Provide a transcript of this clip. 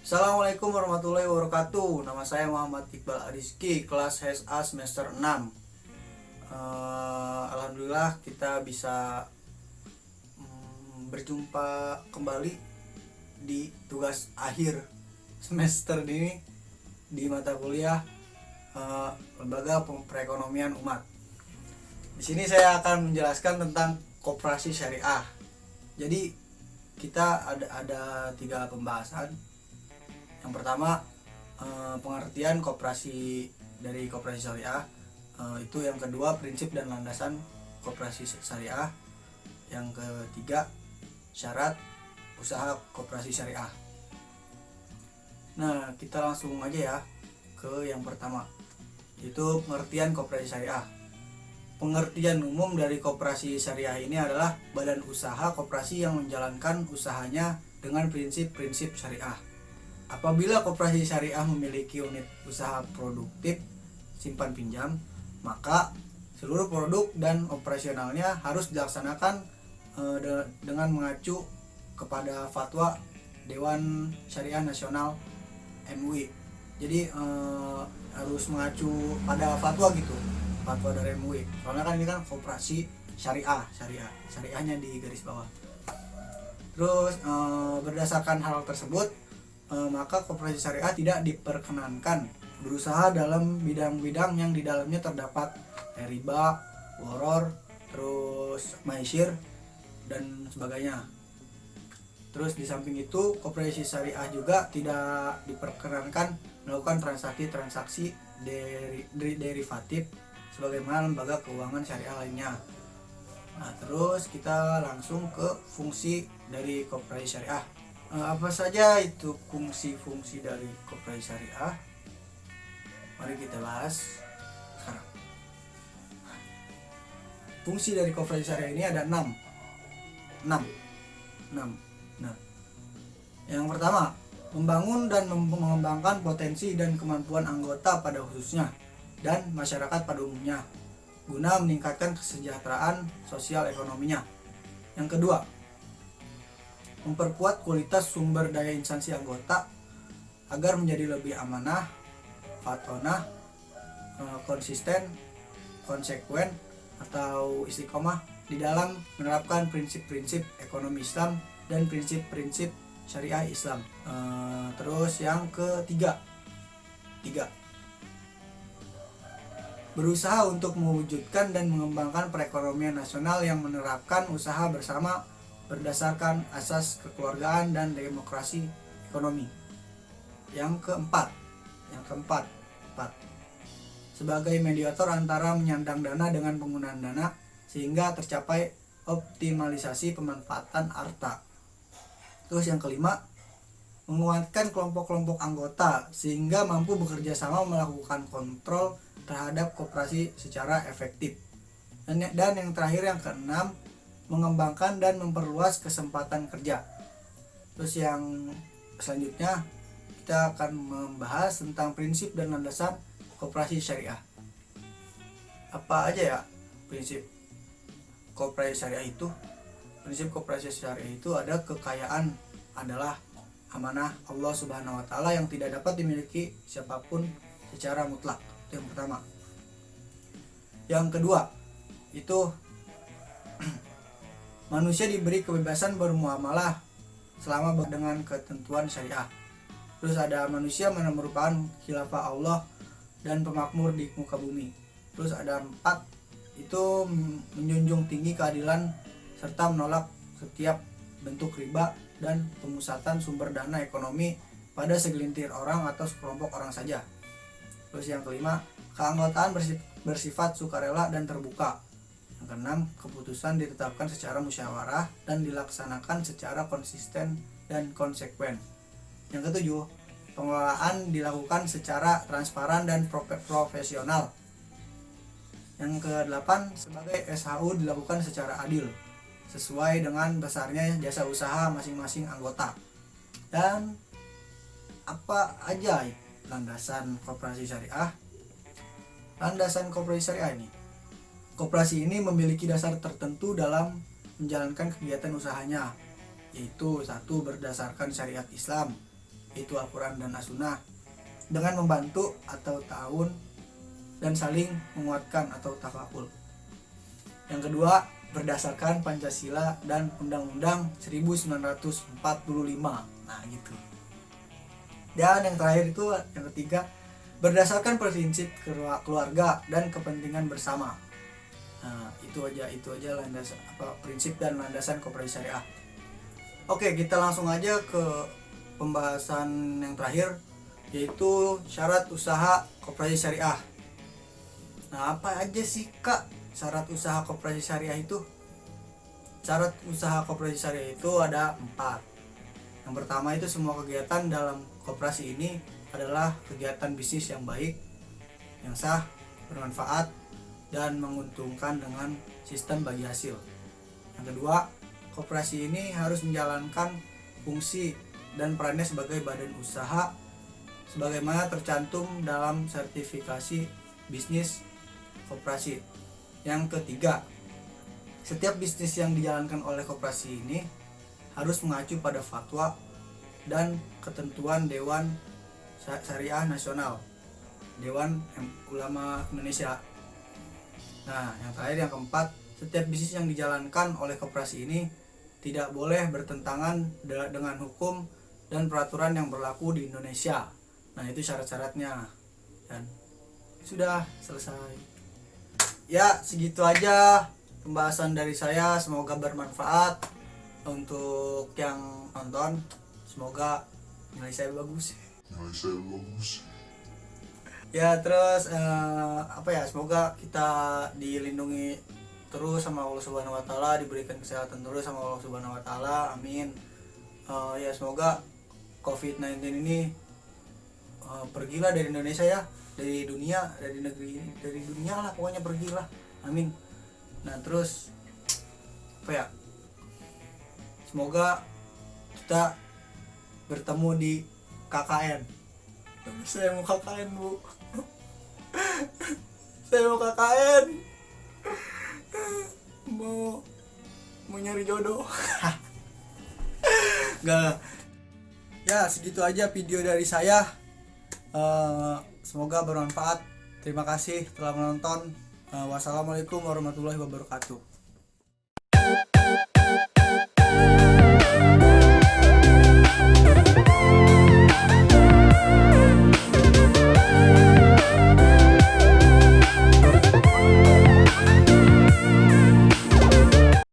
Assalamualaikum warahmatullahi wabarakatuh. Nama saya Muhammad Iqbal Ariski, kelas HSA semester 6. Alhamdulillah kita bisa berjumpa kembali di tugas akhir semester ini di mata kuliah Lembaga Perekonomian Umat. Di sini saya akan menjelaskan tentang koperasi syariah. Jadi kita ada 3 pembahasan. Yang pertama, pengertian koperasi dari koperasi syariah. Itu yang kedua, prinsip dan landasan koperasi syariah. Yang ketiga, syarat usaha koperasi syariah. Nah, kita langsung aja ya ke yang pertama, yaitu pengertian koperasi syariah. Pengertian umum dari koperasi syariah ini adalah badan usaha koperasi yang menjalankan usahanya dengan prinsip-prinsip syariah. Apabila koperasi syariah memiliki unit usaha produktif simpan pinjam, maka seluruh produk dan operasionalnya harus dilaksanakan dengan mengacu kepada fatwa Dewan Syariah Nasional MUI. Jadi harus mengacu pada fatwa gitu, fatwa dari MUI. Soalnya kan ini kan koperasi syariahnya di garis bawah. Terus berdasarkan hal tersebut, maka koperasi syariah tidak diperkenankan berusaha dalam bidang-bidang yang di dalamnya terdapat riba, gharar, terus maisir dan sebagainya. Terus di samping itu, koperasi syariah juga tidak diperkenankan melakukan transaksi derivatif sebagaimana lembaga keuangan syariah lainnya. Nah, terus kita langsung ke fungsi dari koperasi syariah. Apa saja itu fungsi-fungsi dari koperasi syariah? Mari kita bahas sekarang. Fungsi dari koperasi syariah ini ada 6. Nah, yang pertama, membangun dan mengembangkan potensi dan kemampuan anggota pada khususnya dan masyarakat pada umumnya guna meningkatkan kesejahteraan sosial ekonominya. Yang kedua, memperkuat kualitas sumber daya instansi anggota agar menjadi lebih amanah, fatonah, konsisten, konsekuen atau istiqomah di dalam menerapkan prinsip-prinsip ekonomi Islam dan prinsip-prinsip syariah Islam. Terus yang ketiga, berusaha untuk mewujudkan dan mengembangkan perekonomian nasional yang menerapkan usaha bersama berdasarkan asas kekeluargaan dan demokrasi ekonomi. Yang keempat, sebagai mediator antara menyandang dana dengan penggunaan dana sehingga tercapai optimalisasi pemanfaatan harta. Terus yang kelima, menguatkan kelompok-kelompok anggota sehingga mampu bekerja sama melakukan kontrol terhadap koperasi secara efektif. Dan yang terakhir, yang keenam, mengembangkan dan memperluas kesempatan kerja. Terus yang selanjutnya kita akan membahas tentang prinsip dan landasan koperasi syariah. Apa aja ya prinsip koperasi syariah itu? Prinsip koperasi syariah itu ada kekayaan adalah amanah Allah Subhanahu wa taala yang tidak dapat dimiliki siapapun secara mutlak. Itu yang pertama. Yang kedua, itu manusia diberi kebebasan bermuamalah selama dengan ketentuan syariah. Terus ada manusia merupakan khilafah Allah dan pemakmur di muka bumi. Terus ada 4, itu menjunjung tinggi keadilan serta menolak setiap bentuk riba dan pemusatan sumber dana ekonomi pada segelintir orang atau sekelompok orang saja. Terus yang kelima, keanggotaan bersifat sukarela dan terbuka. Yang keenam, keputusan ditetapkan secara musyawarah dan dilaksanakan secara konsisten dan konsekuen. Yang ketujuh, pengelolaan dilakukan secara transparan dan profesional. Yang kedelapan, sebagai SHU dilakukan secara adil sesuai dengan besarnya jasa usaha masing-masing anggota. Dan apa aja landasan koperasi syariah? Landasan koperasi syariah ini, koperasi ini memiliki dasar tertentu dalam menjalankan kegiatan usahanya, yaitu 1, berdasarkan syariat Islam, yaitu Al-Quran dan As-Sunnah, dengan membantu atau ta'awun dan saling menguatkan atau tafakul. Yang kedua, berdasarkan Pancasila dan Undang-Undang 1945. Nah gitu. Dan yang terakhir itu, yang ketiga, berdasarkan prinsip keluarga dan kepentingan bersama. Nah, itu aja landasan prinsip dan landasan koperasi syariah. Oke, kita langsung aja ke pembahasan yang terakhir, yaitu syarat usaha koperasi syariah. Nah, apa aja sih Kak syarat usaha koperasi syariah itu? Syarat usaha koperasi syariah itu ada 4. Yang pertama itu semua kegiatan dalam koperasi ini adalah kegiatan bisnis yang baik, yang sah, bermanfaat, dan menguntungkan dengan sistem bagi hasil. Yang kedua, koperasi ini harus menjalankan fungsi dan perannya sebagai badan usaha sebagaimana tercantum dalam sertifikasi bisnis koperasi. Yang ketiga, setiap bisnis yang dijalankan oleh koperasi ini harus mengacu pada fatwa dan ketentuan Dewan Syariah Nasional, Dewan Ulama Indonesia. Nah, yang terakhir, yang keempat, setiap bisnis yang dijalankan oleh koperasi ini tidak boleh bertentangan dengan hukum dan peraturan yang berlaku di Indonesia. Nah, itu syarat-syaratnya. Dan sudah selesai. Ya, segitu aja pembahasan dari saya. Semoga bermanfaat untuk yang nonton. Semoga nilai saya bagus. Ya, terus semoga kita dilindungi terus sama Allah Subhanahu wa taala, diberikan kesehatan terus sama Allah Subhanahu wa taala. Amin. Ya, semoga COVID-19 ini pergilah dari Indonesia ya, dari dunia, dari negeri ini, dari dunia lah, pokoknya pergilah. Amin. Nah, terus semoga kita bertemu di KKN. Saya mau KKN, Bu. Saya mau KKN. Mau nyari jodoh. Enggak. Ya, segitu aja video dari saya. Semoga bermanfaat. Terima kasih telah menonton. Wassalamualaikum warahmatullahi wabarakatuh.